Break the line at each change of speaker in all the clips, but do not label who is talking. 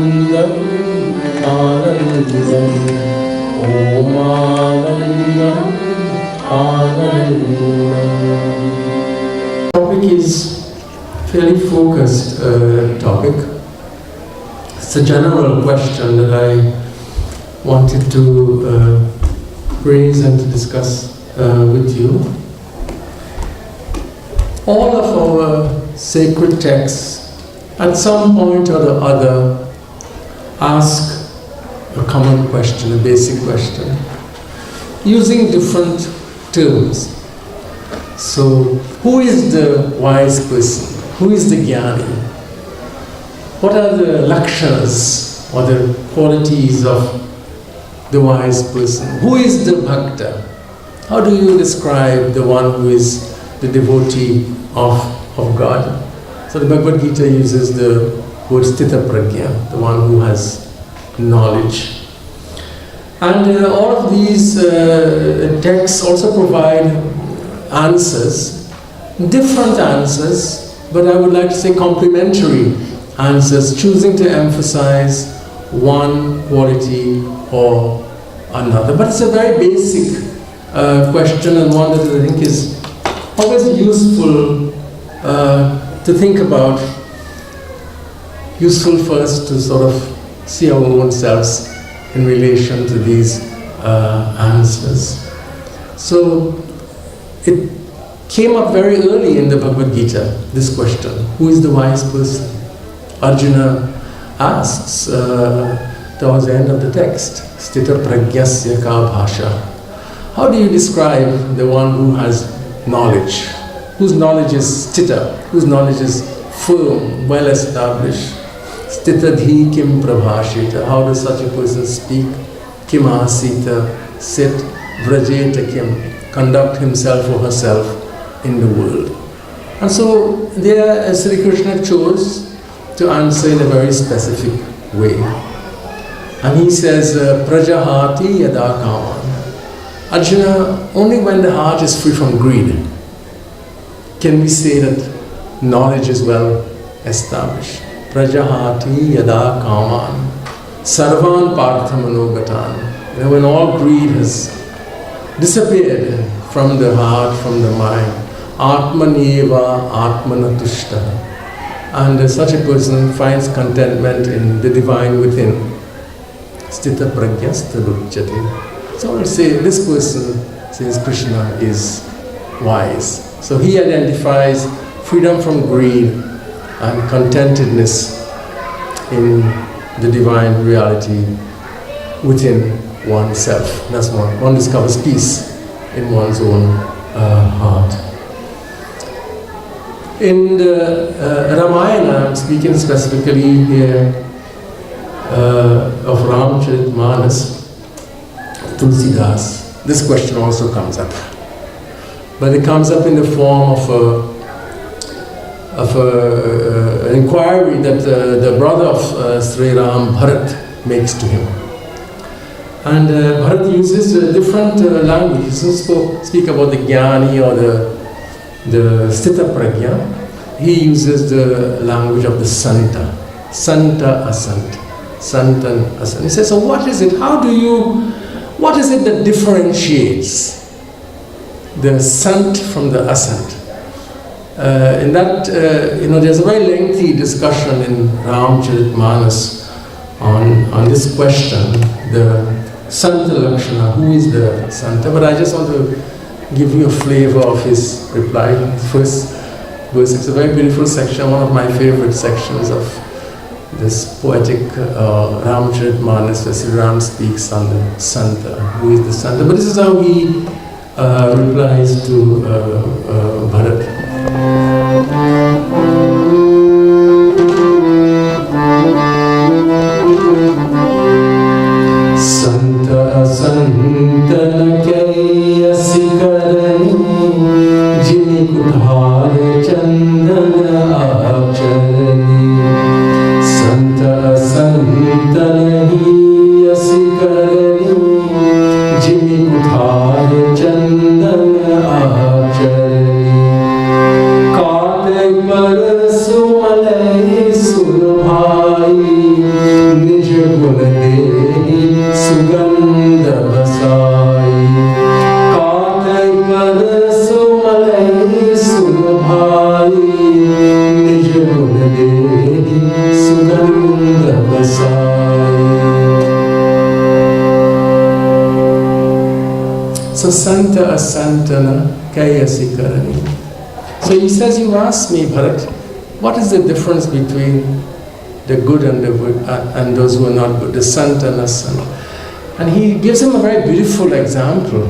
Anandam, Anandam, Om Anandam, Anandam. The topic is fairly focused topic. It's a general question that I wanted to raise and to discuss with you. All of our sacred texts at some point or the other ask a common question, a basic question, using different terms. So, who is the wise person? Who is the jnani? What are the lakshanas or the qualities of the wise person? Who is the bhakta? How do you describe the one who is the devotee of God? So the Bhagavad Gita uses the word sthita prajna, the one who has knowledge. And all of these texts also provide answers, different answers, but I would like to say complementary answers, choosing to emphasize one quality or another. But it's a very basic question, and one that I think is always useful to think about, useful for us to sort of see our own selves in relation to these answers. So it came up very early in the Bhagavad Gita, this question, who is the wise person? Arjuna asks towards the end of the text, Sthita pragyasya ka bhasha. How do you describe the one who has knowledge, whose knowledge is sthita, whose knowledge is firm, well established? Sthita dhi kim prabhashita. How does such a person speak? Kim asita, sit, vrajeta kim, conduct himself or herself in the world. And so there Sri Krishna chose to answer in a very specific way. And he says, prajahati yada kaman. Arjuna, only when the heart is free from greed can we say that knowledge is well established. Prajahati yada kaman sarvan parthamanogatan. When all greed has disappeared from the heart, from the mind, atmaneva atmanatushta. And such a person finds contentment in the divine within. Sthita pragyastadukjati. So I would say this person, says Krishna, is wise. So he identifies freedom from greed and contentedness in the divine reality within oneself. That's one discovers peace in one's own heart. In the Ramayana, I'm speaking specifically here of Ramcharitmanas, Tulsidas, this question also comes up. But it comes up in the form of an inquiry that the brother of Sri Ram, Bharat, makes to him. And Bharat uses different language. He doesn't speak about the jnani or the sthita prajna. He uses the language of the santa. Santa asant. Santan asant. He says, so what is it? What is it that differentiates the sant from the asant? In that, there's a very lengthy discussion in Ramcharitmanas on this question, the Santa Lakshana, who is the Santa? But I just want to give you a flavor of his reply. First verse, it's a very beautiful section, one of my favorite sections of this poetic Ramcharitmanas, where Sri Ram speaks on the Santa, who is the Santa. But this is how he replies to Bharat. Santa Santa Nakaya Sikarani Jini Kudhare Chandana Acharani Santa Santa Nakaya Sikarani Jini Kudhare Chandana Acharani So Santa Asantana Kayasi Karani. So he says, you ask me, Bharat, what is the difference between the good and and those who are not good, the Sant and Asant? And he gives him a very beautiful example,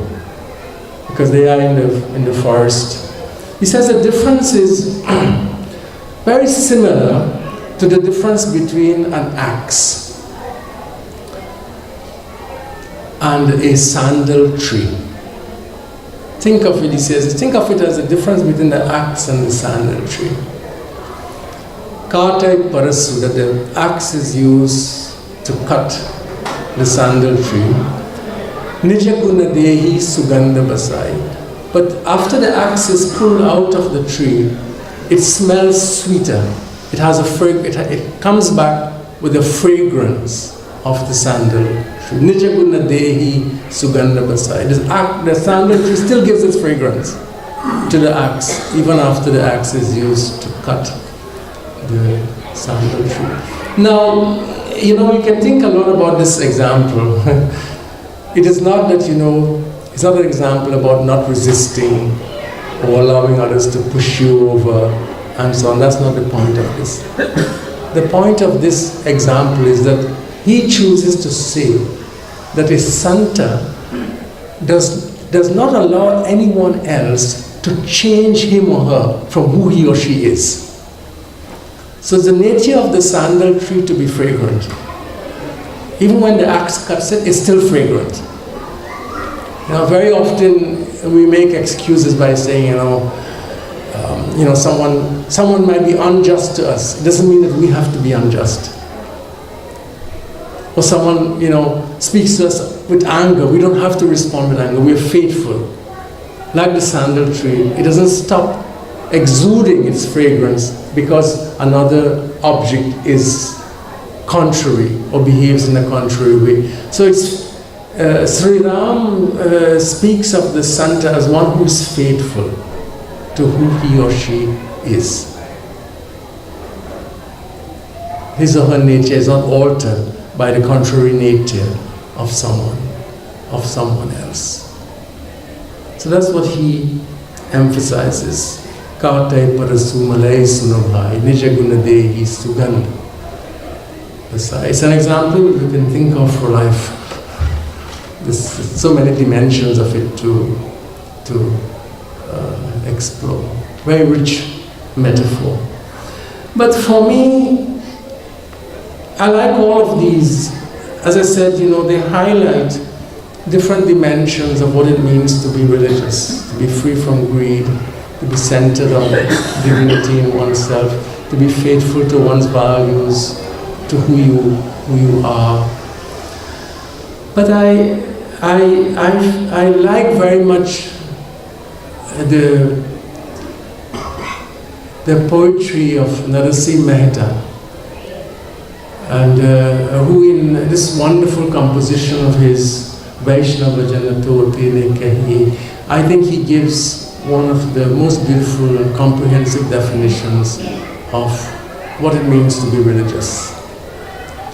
because they are in the forest. He says the difference is very similar to the difference between an axe and a sandal tree. Think of it, he says, think of it as the difference between the axe and the sandal tree. Kartai parasu, that the axe is used to cut the sandal tree. Nija guna dehi sugandha basai. But after the axe is pulled out of the tree, it smells sweeter. It has it comes back with the fragrance of the sandal tree. Nija guna dehi sugandha basai. The sandal tree still gives its fragrance to the axe, even after the axe is used to cut the sandal tree. Now, you can think a lot about this example. It is not that, it's not an example about not resisting or allowing others to push you over and so on. That's not the point of this. The point of this example is that he chooses to say that a Santa does not allow anyone else to change him or her from who he or she is. So it's the nature of the sandal tree to be fragrant. Even when the axe cuts it, it's still fragrant. Very often we make excuses by saying, someone might be unjust to us. It doesn't mean that we have to be unjust. Or someone, speaks to us with anger. We don't have to respond with anger. We're faithful. Like the sandal tree, it doesn't stop exuding its fragrance because another object is contrary or behaves in a contrary way. So it's Sri Ram speaks of the Santa as one who is faithful to who he or she is. His or her nature is not altered by the contrary nature of someone else. So that's what he emphasizes. Kartai parasu malai sunabhai nija guna dehi sugandha. It's an example you can think of for life. There's so many dimensions of it to explore. Very rich metaphor. But for me, I like all of these. As I said, they highlight different dimensions of what it means to be religious, to be free from greed, to be centered on divinity in oneself, to be faithful to one's values, to who you are. But I like very much the poetry of Narsingh Mehta, and who in this wonderful composition of his Vaishnava Janato Tene Kahi, I think he gives one of the most beautiful and comprehensive definitions of what it means to be religious.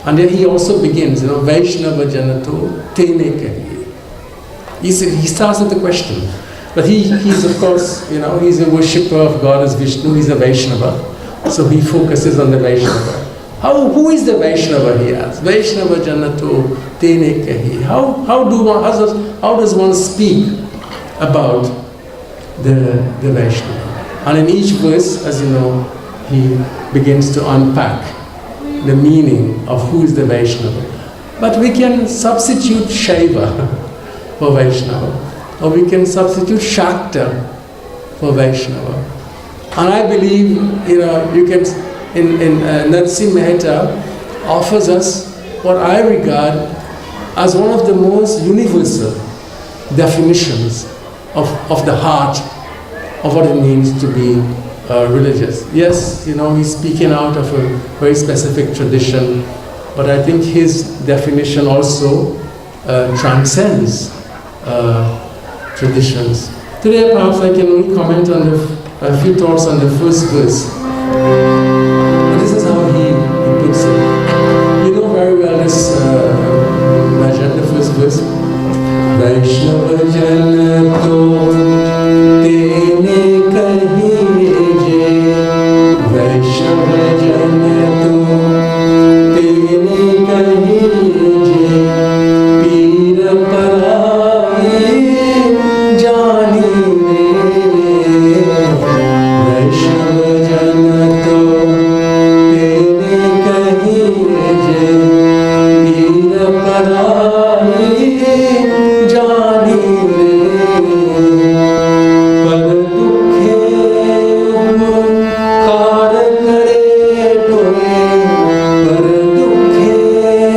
And then he also begins, Vaishnava Janato Tene Kahi. He starts with the question. But he's of course, he's a worshipper of God as Vishnu, he's a Vaishnava. So he focuses on the Vaishnava. Who is the Vaishnava, he asks? Vaishnava Janato Tene Kahi. How does one speak about the Vaishnava? And in each verse, as you know, he begins to unpack the meaning of who is the Vaishnava. But we can substitute Shaiva for Vaishnava, or we can substitute Shakta for Vaishnava. And I believe, you can, in Narsingh Mehta offers us what I regard as one of the most universal definitions of the heart of what it means to be religious. Yes, he's speaking out of a very specific tradition, but I think his definition also transcends traditions. Today perhaps I can only comment on a few thoughts on the first verse. But this is how he puts it. You know very well this Bhajan, the first verse. Vaishnava Jana पराई जानी रे पर दुखे उपकार करे टोए पर दुखे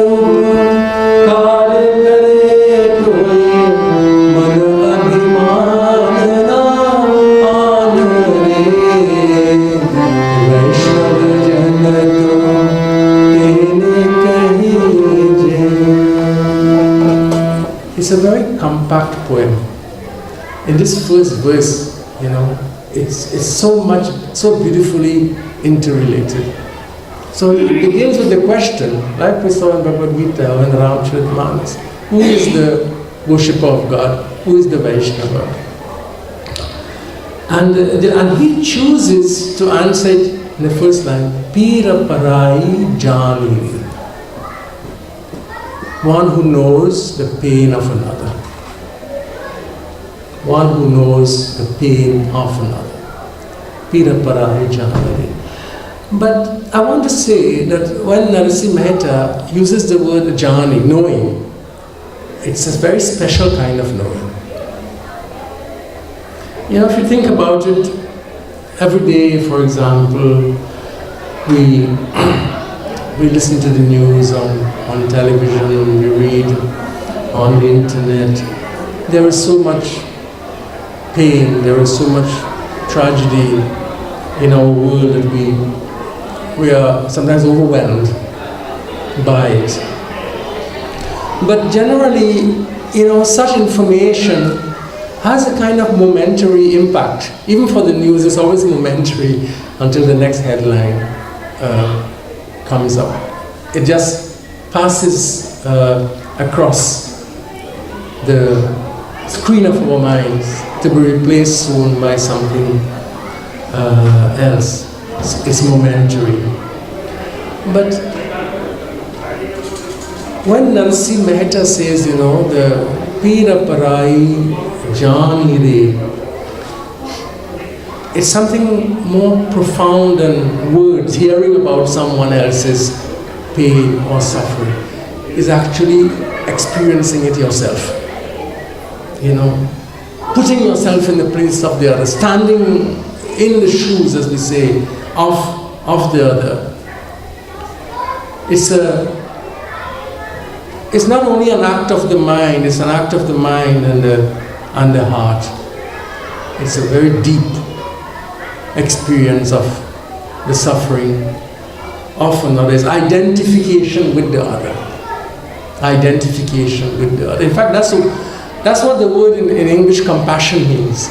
उपकार करे टोए मन अभिमान ना आन रे वैष्णव जन तो तेने कही जे. It's a very compact poem. In this first verse, it's so beautifully interrelated. So it begins with the question, like we saw in Bhagavad Gita or in Ramayana, who is the worshipper of God? Who is the Vaishnava? And he chooses to answer it in the first line, Pira Parai Jani. One who knows the pain of another. One who knows the pain of another. Pira Parai Jani. But I want to say that when Narsingh Mehta uses the word jani, knowing, it's a very special kind of knowing. If you think about it, every day, for example, we listen to the news on television, we read on the internet. There is so much pain, there is so much tragedy in our world that we are sometimes overwhelmed by it. But generally, such information has a kind of momentary impact. Even for the news, it's always momentary until the next headline comes up. It just passes across the screen of our minds to be replaced soon by something else. It's momentary. But when Narsingh Mehta says, the Pira Parai Jani Re, it's something more profound than words. Hearing about someone else's pain or suffering is actually experiencing it yourself. Putting yourself in the place of the other, standing in the shoes, as we say, of the other. It's not only an act of the mind, it's an act of the mind and the heart. It's a very deep experience of the suffering of another. It's identification with the other. Identification with the other. In fact, that's what the word in English compassion means.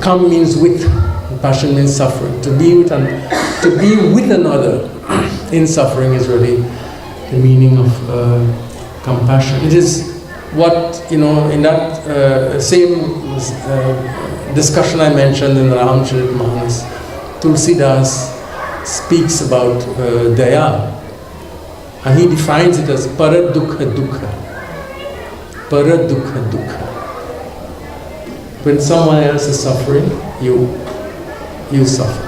Come means with, compassion means suffering. To be with another in suffering is really the meaning of compassion. It is what, in that same discussion I mentioned in the Ramayana, Tulsidas speaks about daya, and he defines it as paradukha dukha. Paradukha dukha. When someone else is suffering, you suffer.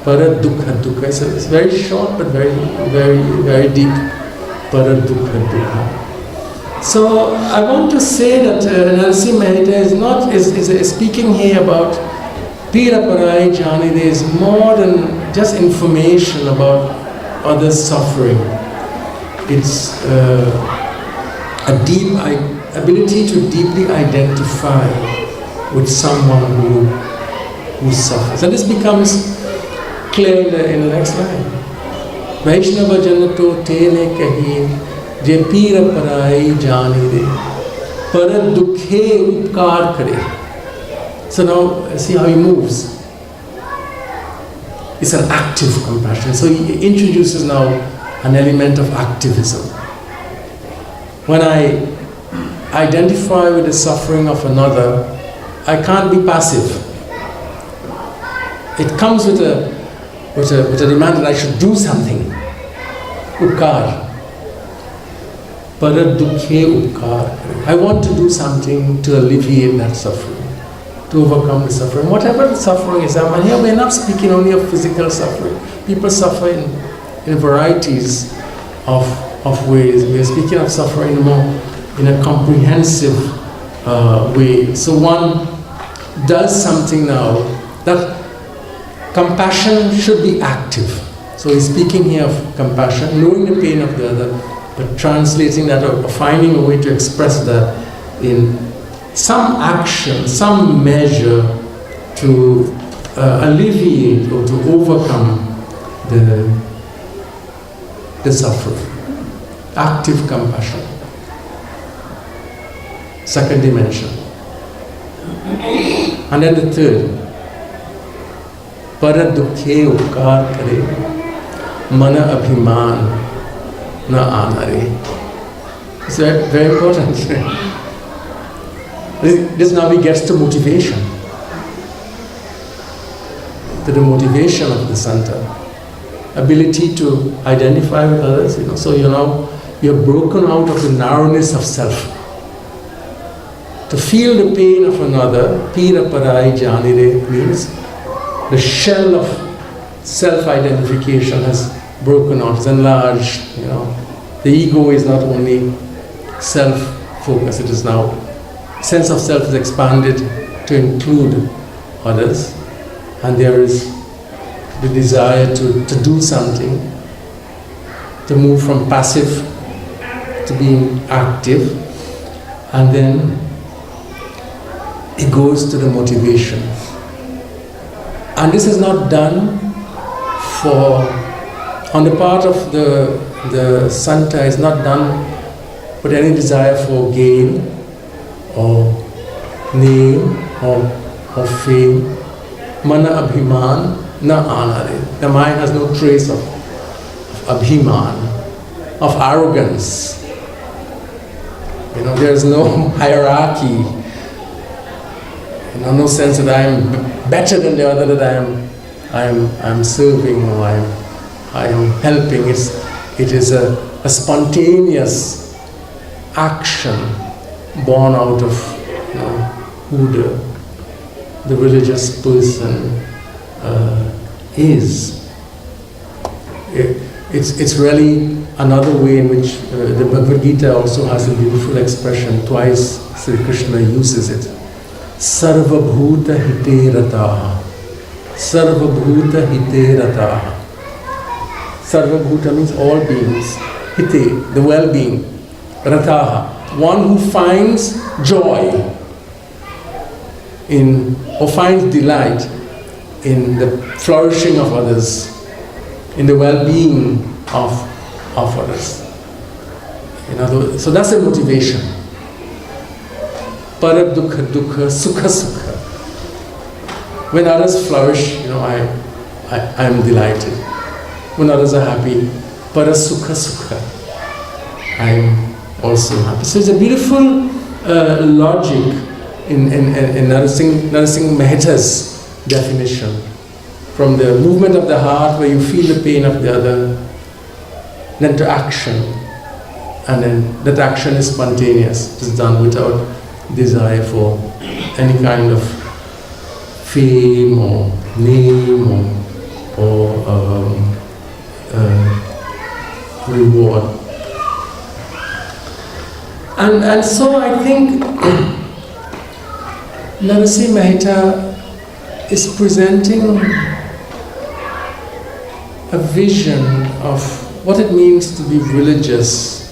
Paradukha dukha. It's very short but very, very, very deep. Paradukha dukha. So I want to say that Narsingh Mehta is speaking here about Pira Parai Jani. There is more than just information about others' suffering. It's a deep ability to deeply identify with someone who suffers. And this becomes clear in the next line. Vaishnava janato tene kahi je pira parai jani re para dukhe upkar kare. So now see how he moves. It's an active compassion. So he introduces now an element of activism. When I identify with the suffering of another, I can't be passive. It comes with a demand that I should do something. Upkar. Paradukhe upkar. I want to do something to alleviate that suffering, to overcome the suffering. Whatever the suffering is, and here we're not speaking only of physical suffering. People suffer in varieties of of ways. We are speaking of suffering more in a comprehensive way. So one does something now that compassion should be active. So he's speaking here of compassion, knowing the pain of the other, but translating that or finding a way to express that in some action, some measure to alleviate or to overcome the suffering. Active compassion. Second dimension. And then the third. Para dukhe upkar kare, mana abhiman na anare. It's very, very important. This now he gets to motivation. To the motivation of the Santa. Ability to identify with others, so you're broken out of the narrowness of self. To feel the pain of another, pira parai janire, means the shell of self-identification has broken out, it's enlarged, The ego is not only self-focused, it is now, sense of self is expanded to include others, and there is the desire to do something, to move from passive to being active, and then it goes to the motivation. And this is not done on the part of the Santa, is not done with any desire for gain or name or fame. Mana abhiman na anare. The mind has no trace of abhiman, of arrogance. There is no hierarchy. No sense that I am better than the other, that I am serving or I am helping. It is a spontaneous action born out of who the religious person is. It's really another way in which the Bhagavad Gita also has a beautiful expression. Twice Sri Krishna uses it. Sarva bhuta hite rataha. Sarva bhuta hite rataha. Sarva bhuta means all beings. Hite, the well-being. Rataha, one who finds joy or finds delight in the flourishing of others, in the well-being of others. So that's the motivation. Para dukha dukha, sukha sukha. When others flourish, I am delighted. When others are happy, para sukha sukha, I am also happy. So it's a beautiful logic in Narsingh Mehta's definition. From the movement of the heart where you feel the pain of the other, then to action. And then that action is spontaneous. It is done without desire for any kind of fame or name or reward. And so I think Narsingh Mehta is presenting a vision of what it means to be religious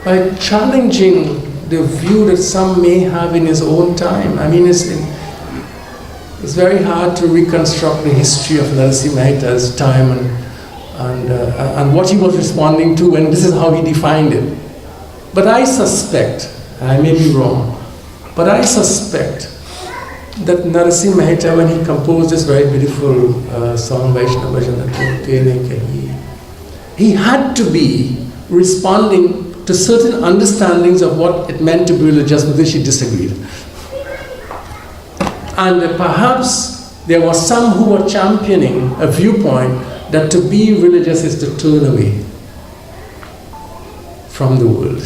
by challenging the view that some may have in his own time. I mean, it's very hard to reconstruct the history of Narsingh Mehta's time and what he was responding to, and this is how he defined it. But I suspect, and I may be wrong, but I suspect that Narsingh Mehta, when he composed this very beautiful song, Vaishnava Bhajan, he had to be responding to certain understandings of what it meant to be religious with which he disagreed. And perhaps there were some who were championing a viewpoint that to be religious is to turn away from the world.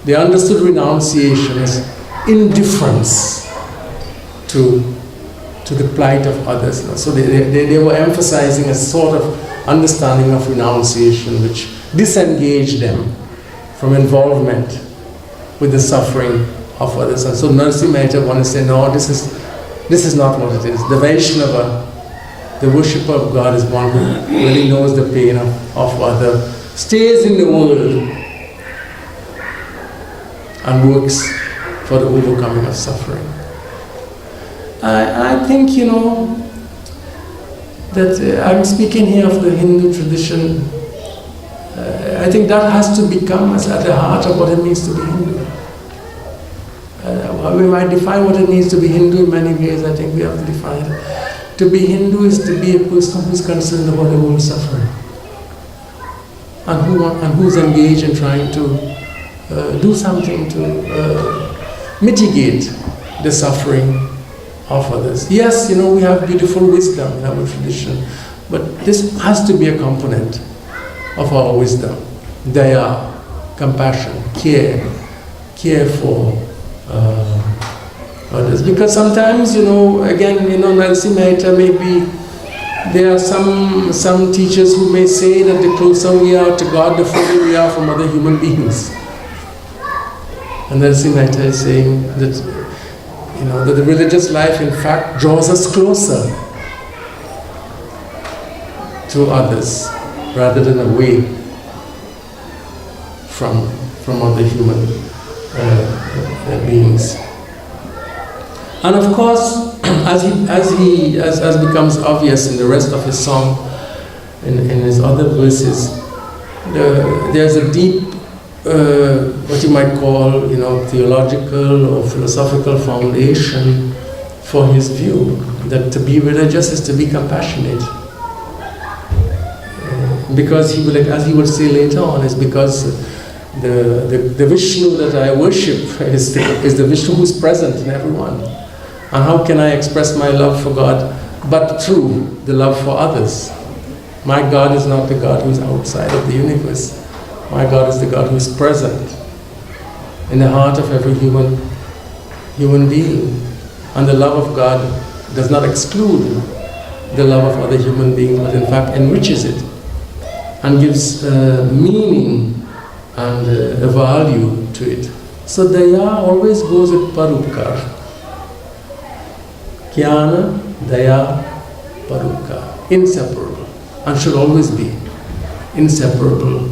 They understood renunciation as indifference to to the plight of others. So they were emphasizing a sort of understanding of renunciation which disengaged them from involvement with the suffering of others. And so Narsingh Mehta wanted to say, no, this is not what it is. The Vaishnava, the worshipper of God, is one who really knows the pain of other, stays in the world and works for the overcoming of suffering. I think, that I'm speaking here of the Hindu tradition. I think that has to become at the heart of what it means to be Hindu. We might define what it means to be Hindu in many ways. I think we have to define it. To be Hindu is to be a person who is concerned about the world suffering, and who's engaged in trying to do something to mitigate the suffering of others. Yes, we have beautiful wisdom in our tradition, but this has to be a component of our wisdom. Daya, compassion, care for others. Because sometimes, again, Narsingh Mehta, maybe there are some teachers who may say that the closer we are to God, the further we are from other human beings. And Narsingh Mehta is saying that, that the religious life, in fact, draws us closer to others rather than away from other human beings. And of course, as becomes obvious in the rest of his song, in his other verses, there's a deep, what you might call, theological or philosophical foundation for his view that to be religious is to be compassionate. Because he will, as he would say later on, is because the Vishnu that I worship is the Vishnu who is present in everyone. And how can I express my love for God but through the love for others? My God is not the God who is outside of the universe. My God is the God who is present in the heart of every human being. And the love of God does not exclude the love of other human beings, but in fact enriches it and gives meaning and a value to it. So Daya always goes with Parupkar. Jnana, Daya, Parupkar. Inseparable. And should always be inseparable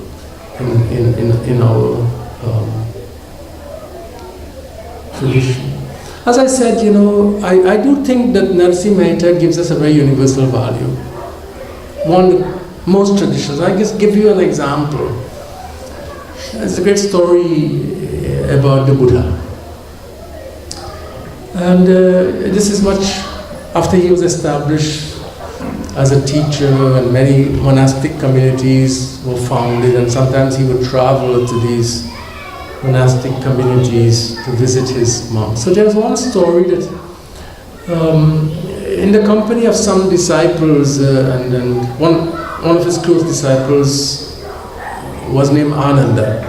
in our tradition. As I said, I do think that Narsingh Mehta gives us a very universal value. One that most traditions, I just give you an example. There's a great story about the Buddha. And this is much after he was established as a teacher, and many monastic communities were founded, and sometimes he would travel to these monastic communities to visit his monks. So there's one story that in the company of some disciples, and one of his close disciples was named Ananda.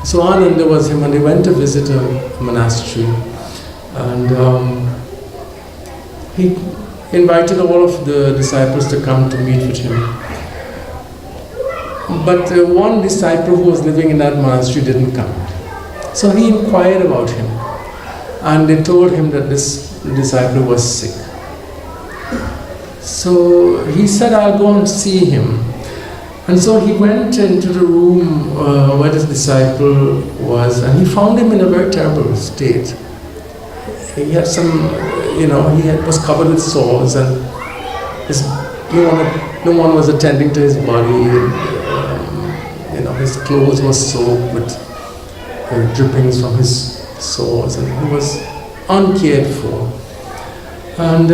So Ananda was him, and they went to visit a monastery. And he invited all of the disciples to come to meet with him. But one disciple who was living in that monastery didn't come. So he inquired about him. And they told him that this disciple was sick. So he said, I'll go and see him. And so he went into the room where this disciple was, and he found him in a very terrible state. He had some, he was covered with sores, and no one was attending to his body. His clothes were soaked with drippings from his sores, and he was uncared for. And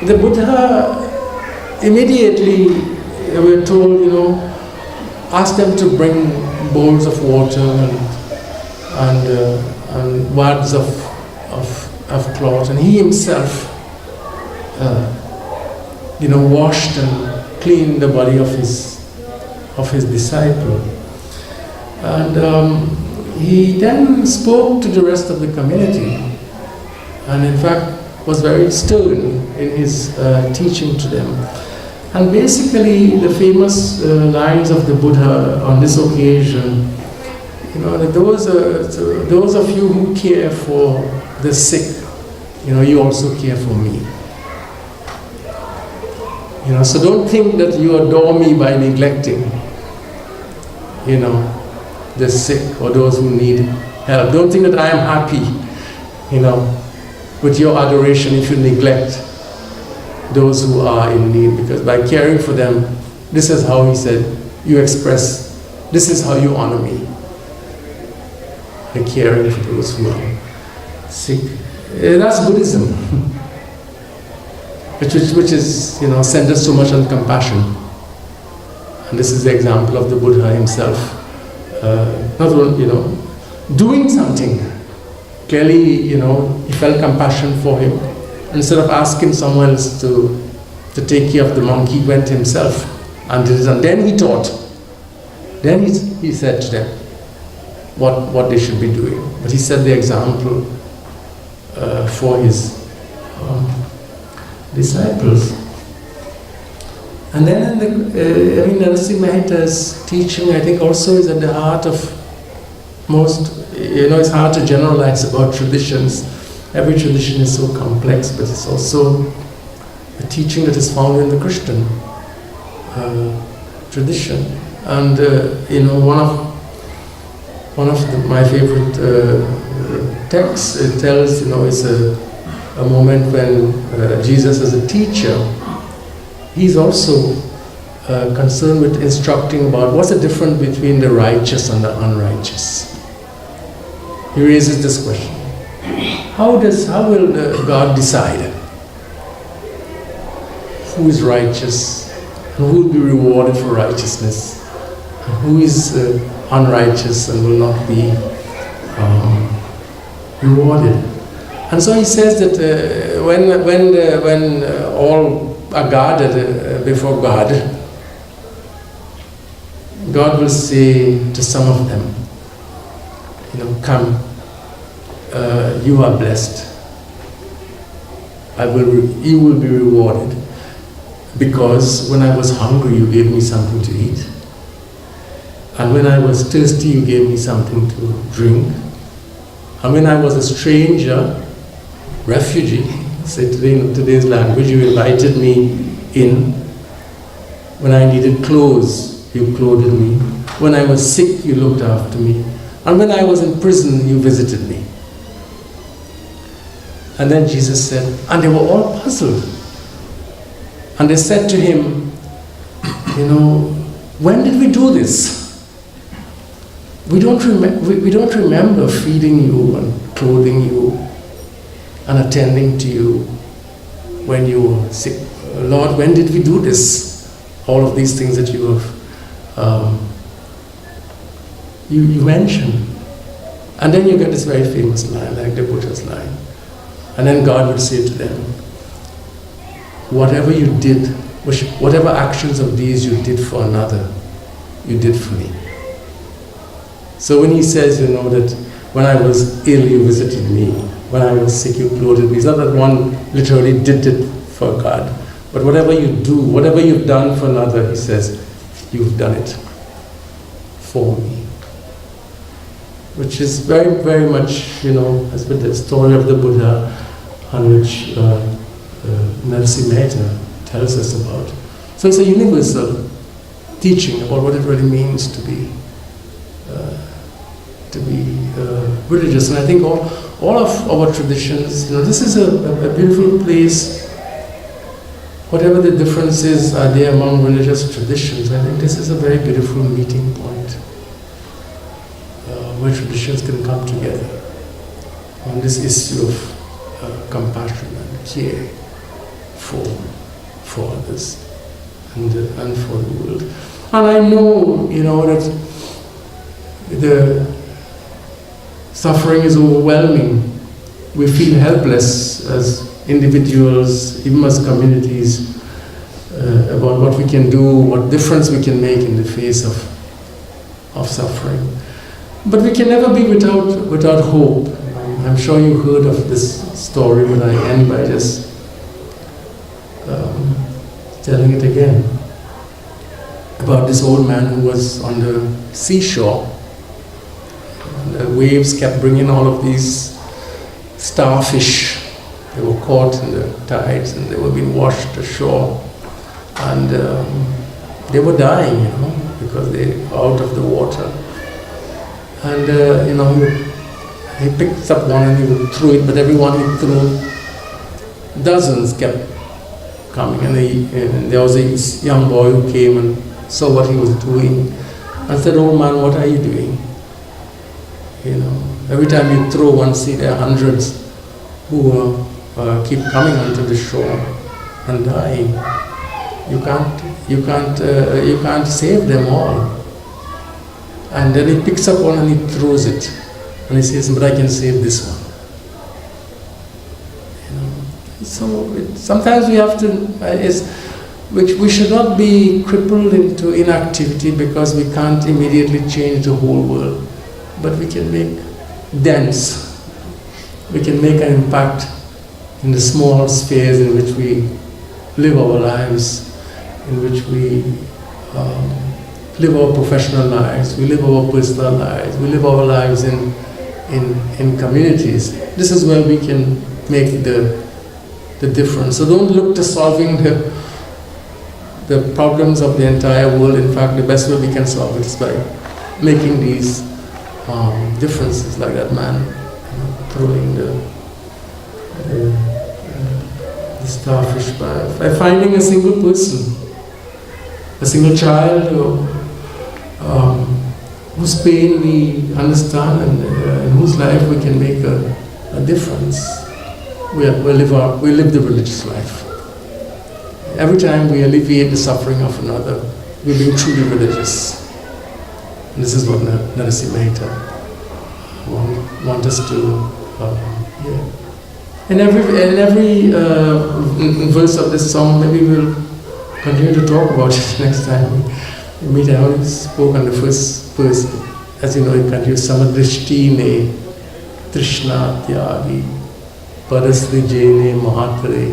the Buddha immediately, we're told, asked them to bring bowls of water and wads of cloth, and he himself, washed and cleaned the body of his disciple. And he then spoke to the rest of the community and in fact was very stern in his teaching to them. And basically the famous lines of the Buddha on this occasion, that those of you who care for the sick, you also care for me. So don't think that you adore me by neglecting, the sick or those who need help. Don't think that I am happy, with your adoration if you neglect those who are in need. Because by caring for them, this is how he said, you express, this is how you honor me. By caring for those who are sick. That's Buddhism. which is, centered so much on compassion. And this is the example of the Buddha himself. Not only, doing something. Clearly, he felt compassion for him. Instead of asking someone else to take care of the monk, he went himself and did it. And then he taught. Then he said to them what they should be doing. But he set the example for his disciples. And then Narsingh Mehta's teaching, I think, also is at the heart of most, it's hard to generalize about traditions. Every tradition is so complex, but it's also a teaching that is found in the Christian tradition. And, one of my favorite texts, it tells, it's a moment when Jesus as a teacher, he's also concerned with instructing about what's the difference between the righteous and the unrighteous. He raises this question. How will God decide who is righteous and who will be rewarded for righteousness, and who is unrighteous and will not be rewarded? And so he says that when all are gathered before God, God will say to some of them, come, you are blessed. You will be rewarded, because when I was hungry, you gave me something to eat. And when I was thirsty, you gave me something to drink. And when I was a stranger, refugee, say today's language, you invited me in. When I needed clothes, you clothed me. When I was sick, you looked after me. And when I was in prison, you visited me. And then Jesus said, and they were all puzzled. And they said to him, when did we do this? We don't remember feeding you and clothing you and attending to you when you were sick. Lord, when did we do this? All of these things that you have you mention. And then you get this very famous line, like the Buddha's line. And then God would say to them, whatever you did, whatever actions of these you did for another, you did for me. So when he says, that when I was ill, you visited me. When I was sick, you clothed me. It's not that one literally did it for God. But whatever you do, whatever you've done for another, he says, you've done it for me. Which is very, very much, as with the story of the Buddha, on which Narsingh Mehta tells us about. So it's a universal teaching about what it really means to be religious. And I think all of our traditions, this is a beautiful place. Whatever the differences are there among religious traditions, I think this is a very beautiful meeting point where traditions can come together on this issue of compassion and care for others and for the world. And I know, that the suffering is overwhelming. We feel helpless as individuals, even as communities, about what we can do, what difference we can make in the face of suffering. But we can never be without hope. I'm sure you heard of this story, but I end by just telling it again. About this old man who was on the seashore. The waves kept bringing all of these starfish. They were caught in the tides and they were being washed ashore. And they were dying, because they were out of the water. And, he picked up one and he would throw it, but every one he threw, dozens kept coming. And there was a young boy who came and saw what he was doing and said, "Oh man, what are you doing? Every time you throw one seed, there are hundreds who keep coming onto the shore and dying. You can't save them all." And then he picks up one and he throws it, and he says, "But I can save this one." So sometimes we have to. We should not be crippled into inactivity because we can't immediately change the whole world, but we can make dents. We can make an impact in the small spheres in which we live our lives, in which we live our professional lives, we live our personal lives, we live our lives in communities. This is where we can make the difference. So don't look to solving the problems of the entire world. In fact, the best way we can solve it is by making these differences, like that man throwing the starfish by finding a single person, a single child whose pain we understand and in whose life we can make a difference. We live the religious life. Every time we alleviate the suffering of another, we're being truly religious. And this is what Narsingh Mehta want us to hear. In every verse of this song, maybe we'll continue to talk about it next time we meet. I only spoke on the first verse. As you know, it continues, Samadrishtine, Trishna Tyagi, Parasrijene Mahatare,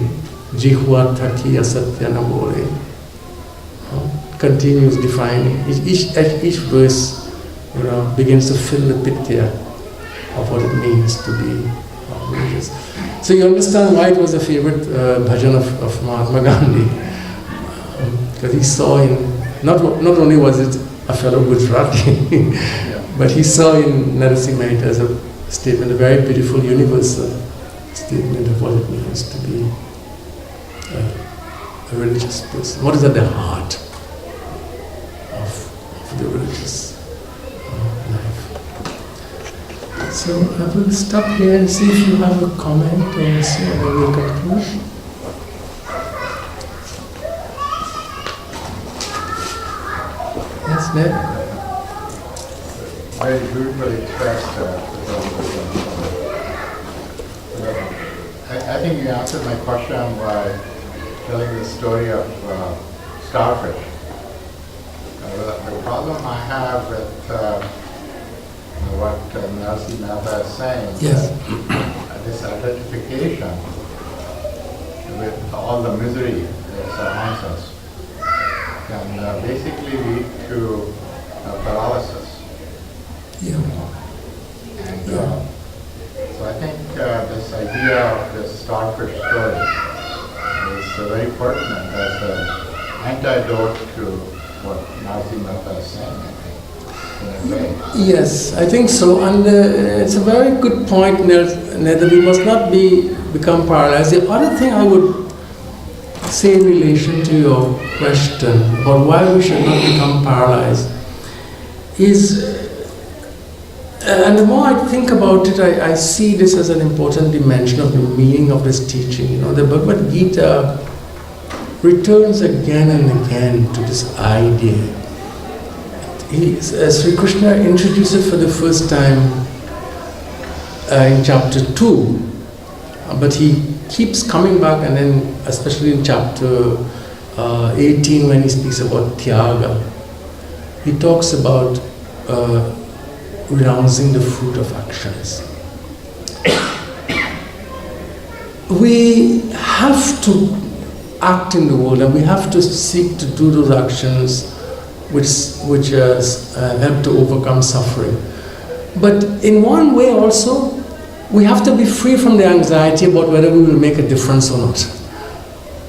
Jihwa Thaki Asatya Nabore. Continues defining. Each verse begins to fill the picture of what it means to be religious. So you understand why it was a favorite bhajan of Mahatma Gandhi. Because he saw not only was it a fellow Gujarati, but he saw in Narsingh Mehta as a statement, a very beautiful universal statement of what it means to be a religious person. What is at the heart of the religious life? So I will stop here and see if you have a comment or so, and then we'll conclude. Yes, Ned?
Very beautifully expressed. I think you answered my question by telling the story of starfish. The problem I have with what Narsingh Mehta is saying,
yes,
this identification with all the misery that surrounds us can basically lead to paralysis.
Yeah.
And so I think this idea of this starfish story is very pertinent as an antidote to what Narsingh Mehta is saying, I think, in a way.
Yes, I think so. And it's a very good point, that we must not become paralyzed. The other thing I would say in relation to your question about why we should not become paralyzed is, and the more I think about it, I see this as an important dimension of the meaning of this teaching. The Bhagavad Gita returns again and again to this idea. Sri Krishna introduced it for the first time in chapter 2, but he keeps coming back, and then especially in chapter 18 when he speaks about Tyaga, he talks about renouncing the fruit of actions. we have to act in the world, and we have to seek to do those actions which help to overcome suffering. But in one way also, we have to be free from the anxiety about whether we will make a difference or not.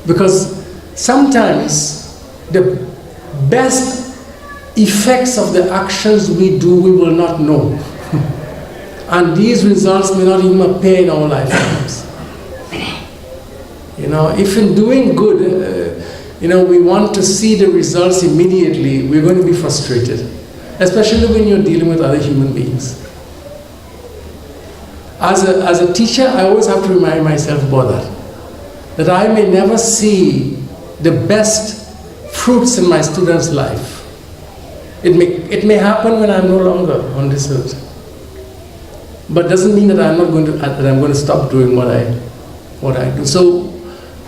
Because sometimes the best effects of the actions we do, we will not know. And these results may not even appear in our lifetimes. If in doing good, we want to see the results immediately, we're going to be frustrated. Especially when you're dealing with other human beings. As a teacher, I always have to remind myself about that I may never see the best fruits in my student's life. It may happen when I'm no longer on this earth. But doesn't mean that I'm going to stop doing what I do. So,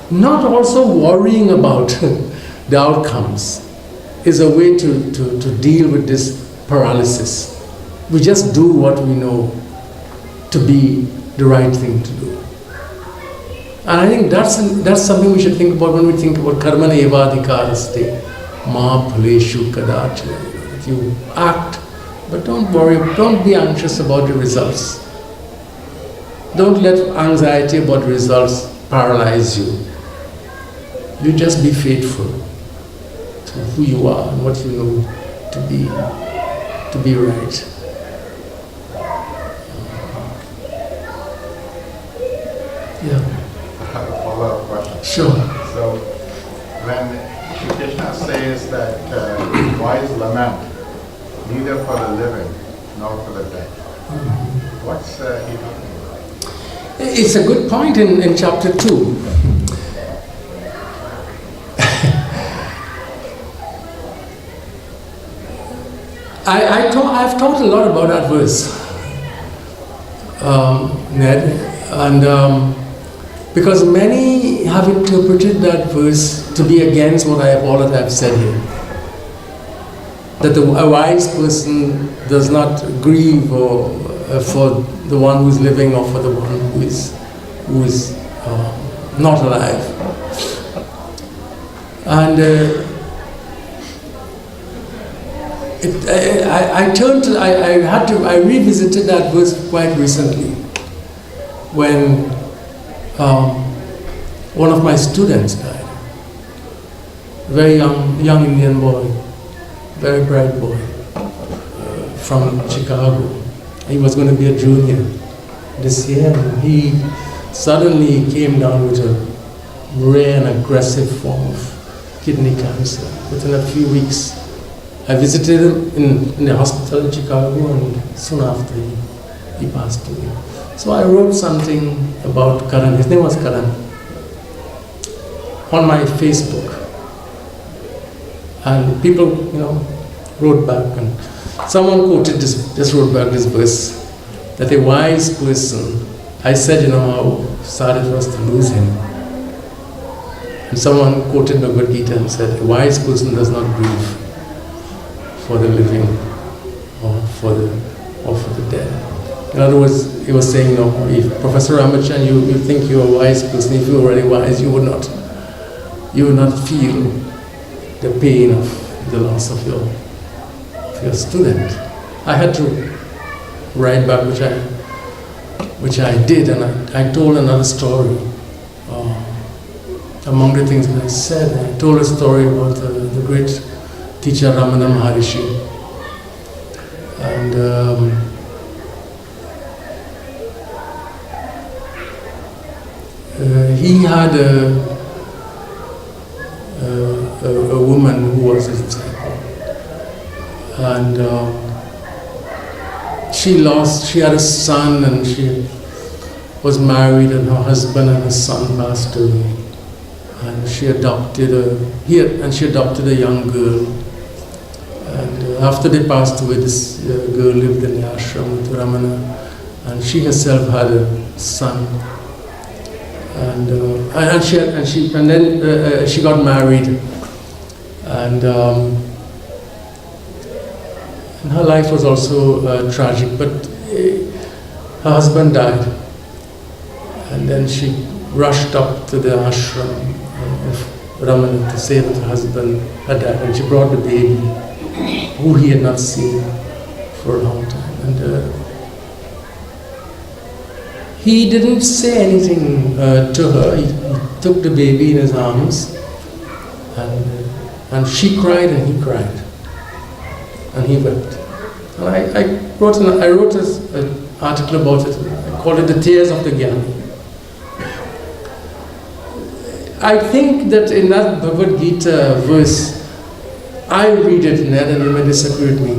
not also worrying about the outcomes is a way to deal with this paralysis. We just do what we know to be the right thing to do. And I think that's something we should think about when we think about karma eva adhikaraste ma phaleshu kadachana. That you act, but don't worry, don't be anxious about the results. Don't let anxiety about results paralyze you. You just be faithful to who you are and what you know to be right. Yeah.
I have a follow-up question.
Sure.
So, when Shri Krishna says that wise lament neither for the living nor for the dead, what's he talking about?
It's a good point in chapter 2. I've taught a lot about that verse, Ned, and because many have interpreted that verse to be against all that I've said here. That a wise person does not grieve for the one who is living or for the one who is not alive. And I revisited that verse quite recently when one of my students died. A very young Indian boy, very bright boy, from Chicago. He was going to be a junior this year, and he suddenly came down with a rare and aggressive form of kidney cancer within a few weeks. I visited him in the hospital in Chicago, and soon after he passed away. So I wrote something about Karan, his name was Karan, on my Facebook. And people, wrote back, and someone quoted just wrote back this verse, that a wise person, I said, how sad it was to lose him. And someone quoted Bhagavad Gita and said, a wise person does not grieve for the living or for the dead. In other words, he was saying, if Professor Rambachan, you think you're a wise person, if you were really wise, you would not feel the pain of the loss of your student. I had to write back, which I did, and I told another story. Among the things that I said, I told a story about the great teacher Ramana Maharishi. And he had a woman who was his disciple. And she had a son, and she was married, and her husband and her son passed away. And she adopted a young girl. And after they passed away, this girl lived in the ashram with Ramana, and she herself had a son. And then she got married, and her life was also tragic. But her husband died, and then she rushed up to the ashram of Ramana to say that her husband had died, and she brought the baby, who he had not seen for a long time. And he didn't say anything to her. He took the baby in his arms, and she cried and he cried, and he wept. And I wrote an article about it. I called it "The Tears of the Jnani." I think that in that Bhagavad Gita verse, I read it in that, and you may disagree with me.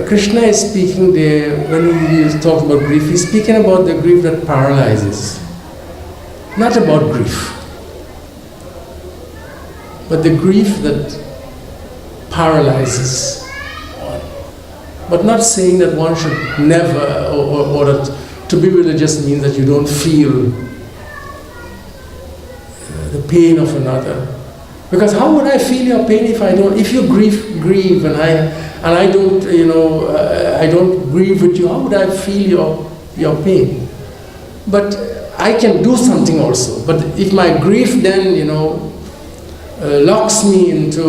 Krishna is speaking there, when he is talking about grief, he's speaking about the grief that paralyzes. Not about grief, but the grief that paralyzes. But not saying that one should never, or that to be religious means that you don't feel the pain of another. Because how would I feel your pain if I don't? If you grieve, and I don't, I don't grieve with you, how would I feel your pain? But I can do something also. But if my grief then, locks me into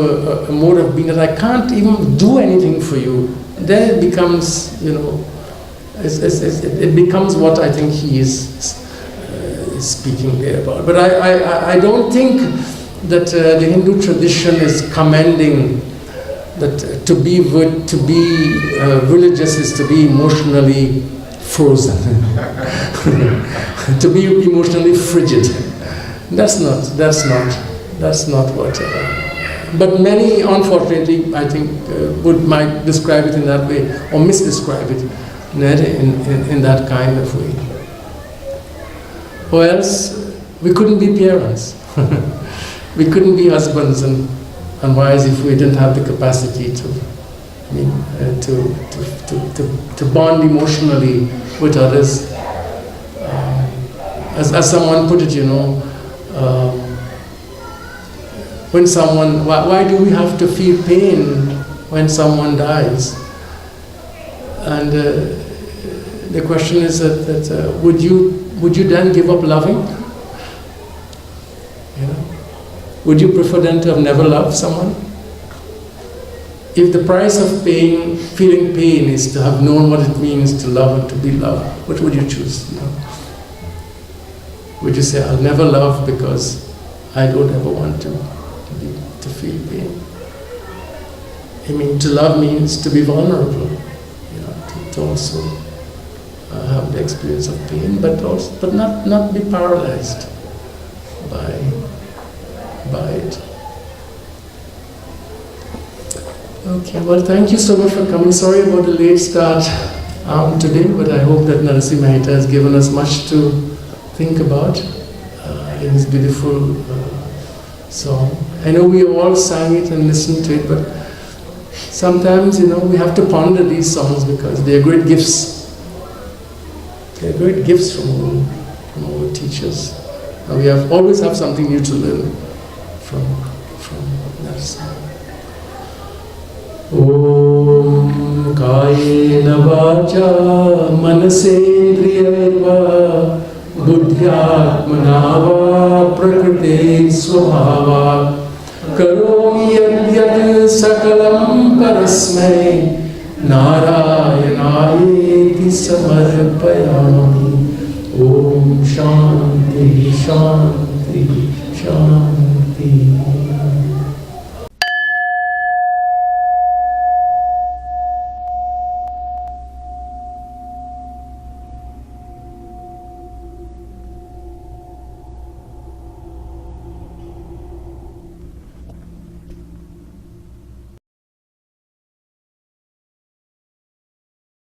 a mode of being that I can't even do anything for you, then it becomes, it becomes what I think he is speaking there about. But I don't think that the Hindu tradition is commending that to be religious is to be emotionally frozen, to be emotionally frigid. That's not what. But many, unfortunately, I think, might describe it in that way, or misdescribe it in that kind of way. Or else, we couldn't be parents. We couldn't be husbands and wives if we didn't have the capacity to bond emotionally with others. As someone put it, when someone, why do we have to feel pain when someone dies? And the question is that would you then give up loving? Would you prefer then to have never loved someone? If the price of feeling pain is to have known what it means to love and to be loved, what would you choose? Would you say, I'll never love because I don't ever want to feel pain? I mean, to love means to be vulnerable, to also have the experience of pain, but not be paralyzed by it. Okay, well, thank you so much for coming. Sorry about the late start today, but I hope that Narsingh Mehta has given us much to think about in his beautiful song. I know we all sang it and listened to it, but sometimes, we have to ponder these songs because they are great gifts. They are great gifts from our teachers. And we always have something new to learn from Narsingh. Om Kayena Vacha Manasendriyarva Buddhyatmana va Prakriti Swabhava Karomi Yadyat Sakalam Parasmai Narayanayeti Samarpayami. Om Shanti Shanti Shanti.